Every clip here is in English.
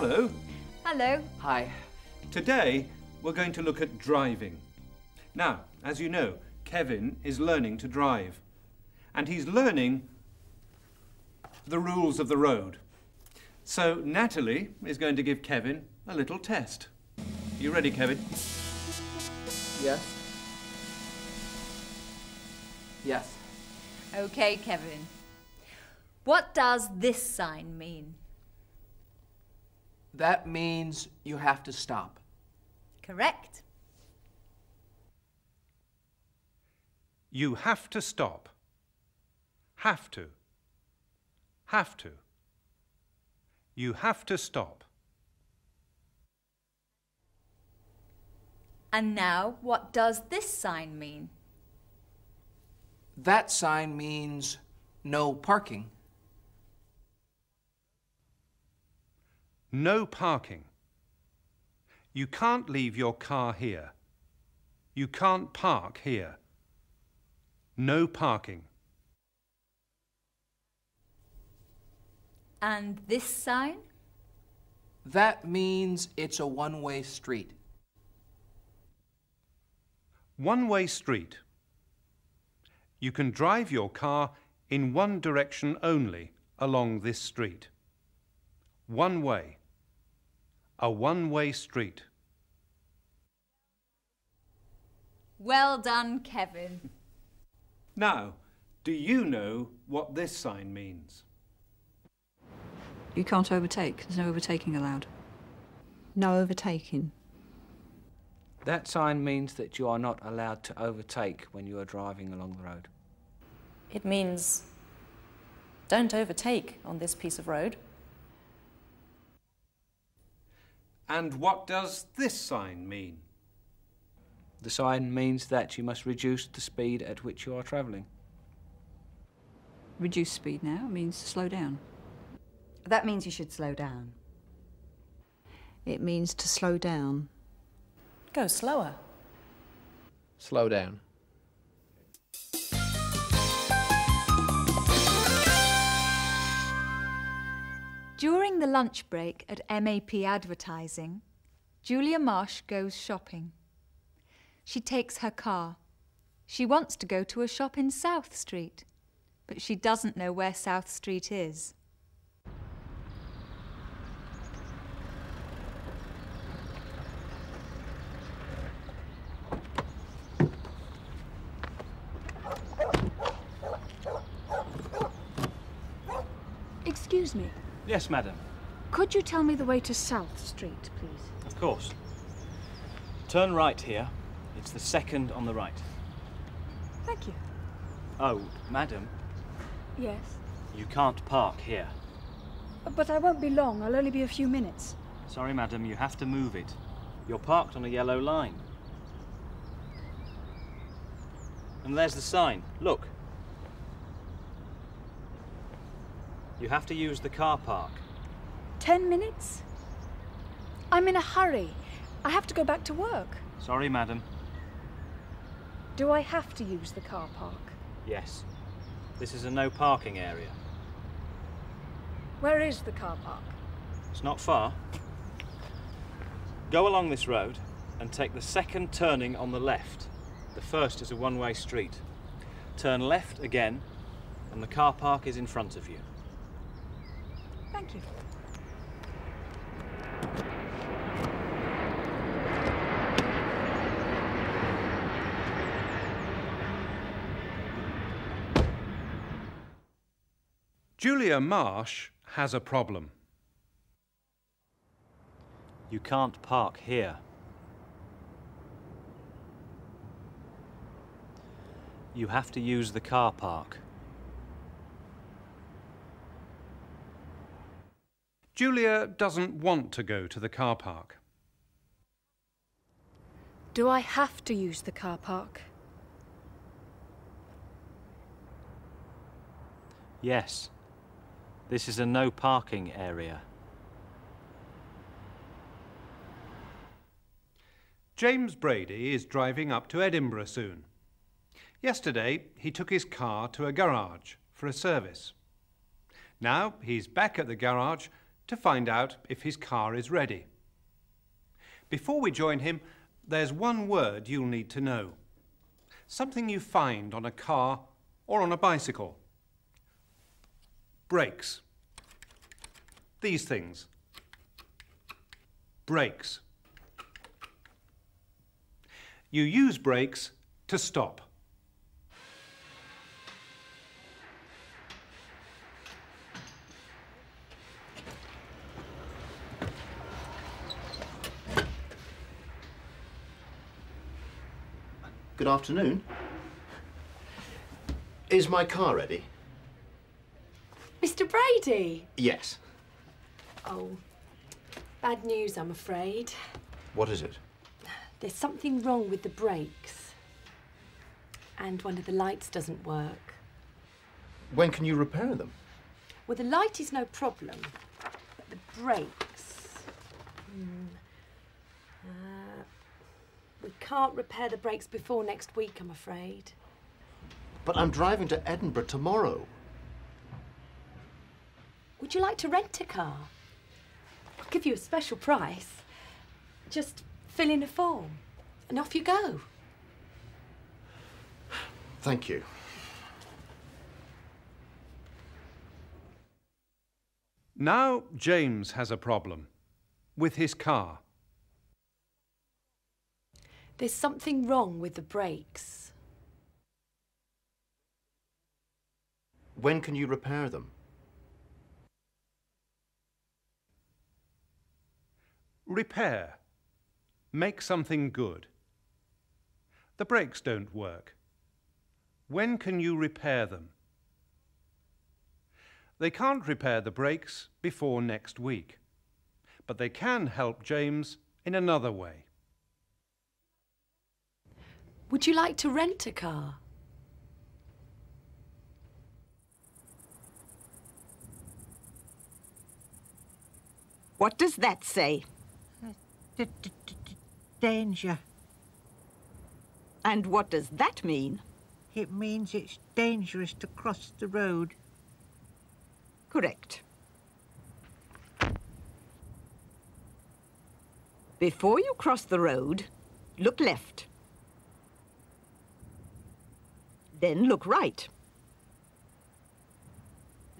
hello. Hello. Hi. Today, we're going to look at driving. Now, as you know, Kevin is learning to drive. And he's learning the rules of the road. So Natalie is going to give Kevin a little test. You ready, Kevin? Yes. Yes. OK, Kevin. What does this sign mean? That means you have to stop. Correct. You have to stop. Have to. Have to. You have to stop. And now, what does this sign mean? That sign means no parking. No parking. You can't leave your car here. You can't park here. No parking. And this sign? That means it's a one-way street. One-way street. You can drive your car in one direction only along this street. One way. A one-way street. Well done, Kevin. Now, do you know what this sign means? You can't overtake. There's no overtaking allowed. No overtaking. That sign means that you are not allowed to overtake when you are driving along the road. It means don't overtake on this piece of road. And what does this sign mean? The sign means that you must reduce the speed at which you are travelling. Reduce speed now means slow down. That means you should slow down. It means to slow down. Go slower. Slow down. During the lunch break at MAP Advertising, Julia Marsh goes shopping. She takes her car. She wants to go to a shop in South Street, but she doesn't know where South Street is. Excuse me. Yes, madam. Could you tell me the way to South Street, please? Of course. Turn right here. It's the second on the right. Thank you. Oh, madam, Yes. you can't park here. But I won't be long. I'll only be a few minutes. Sorry, madam, you have to move it. You're parked on a yellow line. And there's the sign. Look. You have to use the car park. 10 minutes? I'm in a hurry. I have to go back to work. Sorry, madam. Do I have to use the car park? Yes. This is a no parking area. Where is the car park? It's not far. Go along this road and take the second turning on the left. The first is a one-way street. Turn left again and the car park is in front of you. Thank you. Julia Marsh has a problem. You can't park here. You have to use the car park. Julia doesn't want to go to the car park. Do I have to use the car park? Yes. This is a no parking area. James Brady is driving up to Edinburgh soon. Yesterday, he took his car to a garage for a service. Now he's back at the garage to find out if his car is ready. Before we join him, there's one word you'll need to know. Something you find on a car or on a bicycle. Brakes. These things. Brakes. You use brakes to stop. Good afternoon. Is my car ready? Mr. Brady? Yes. Oh, bad news, I'm afraid. What is it? There's something wrong with the brakes. And one of the lights doesn't work. When can you repair them? Well, the light is no problem, but the brakes... we can't repair the brakes before next week, I'm afraid. But I'm driving to Edinburgh tomorrow. Would you like to rent a car? I'll give you a special price. Just fill in a form and off you go. Thank you. Now James has a problem with his car. There's something wrong with the brakes. When can you repair them? Repair. Make something good. The brakes don't work. When can you repair them? They can't repair the brakes before next week, but they can help James in another way. Would you like to rent a car? What does that say? Danger. And what does that mean? It means it's dangerous to cross the road. Correct. Before you cross the road, look left. Then look right.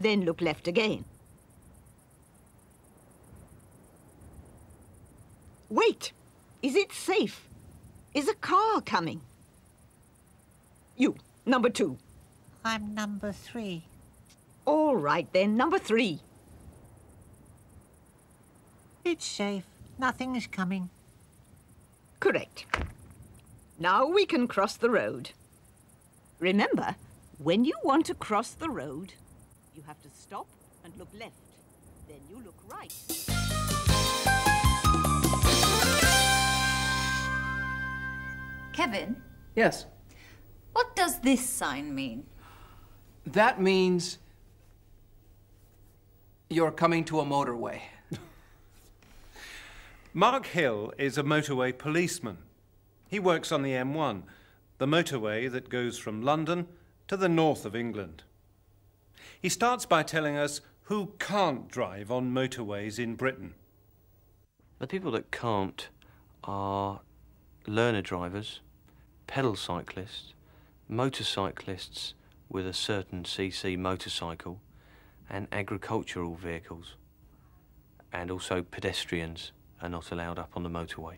Then look left again. Wait! Is it safe? Is a car coming? You, number 2. I'm number 3. All right then, number 3. It's safe. Nothing's coming. Correct. Now we can cross the road. Remember, when you want to cross the road, you have to stop and look left. Then you look right. Kevin, Yes. what does this sign mean? That means you're coming to a motorway. Mark Hill is a motorway policeman. He works on the M1, the motorway that goes from London to the north of England. He starts by telling us who can't drive on motorways in Britain. The people that can't are learner drivers, pedal cyclists, motorcyclists with a certain cc motorcycle, and agricultural vehicles. And also pedestrians are not allowed up on the motorway.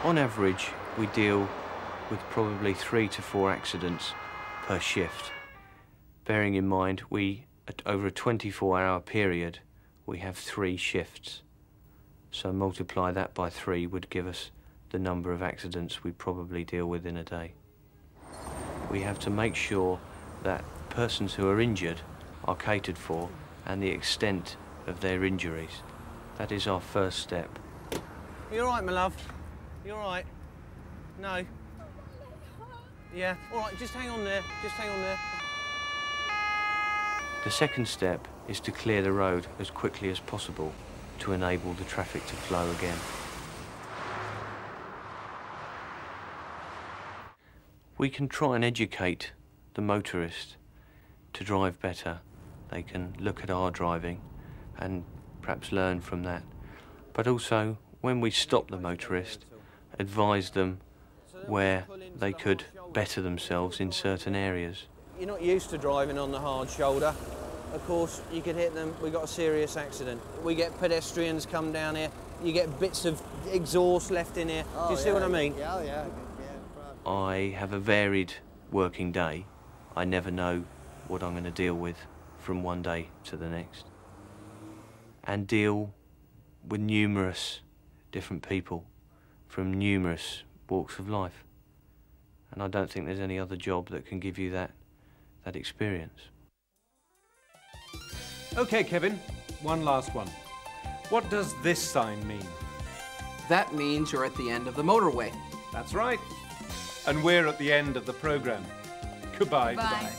On average, we deal with probably 3 to 4 accidents per shift. Bearing in mind, over a 24-hour period, we have 3 shifts. So multiply that by 3 would give us the number of accidents we probably deal with in a day. We have to make sure that persons who are injured are catered for and the extent of their injuries. That is our first step. You all right, my love? You all right? No? Yeah, all right, just hang on there. Just hang on there. The second step is to clear the road as quickly as possible to enable the traffic to flow again. We can try and educate the motorist to drive better. They can look at our driving and perhaps learn from that. But also, when we stop the motorist, advise them where they could better themselves in certain areas. You're not used to driving on the hard shoulder. Of course, you could hit them, we got a serious accident. We get pedestrians come down here, you get bits of exhaust left in here. Do you see what I mean? Yeah. I have a varied working day. I never know what I'm going to deal with from one day to the next. And deal with numerous different people from numerous walks of life. And I don't think there's any other job that can give you that experience. OK, Kevin, one last one. What does this sign mean? That means you're at the end of the motorway. That's right. And we're at the end of the programme. Goodbye. Bye.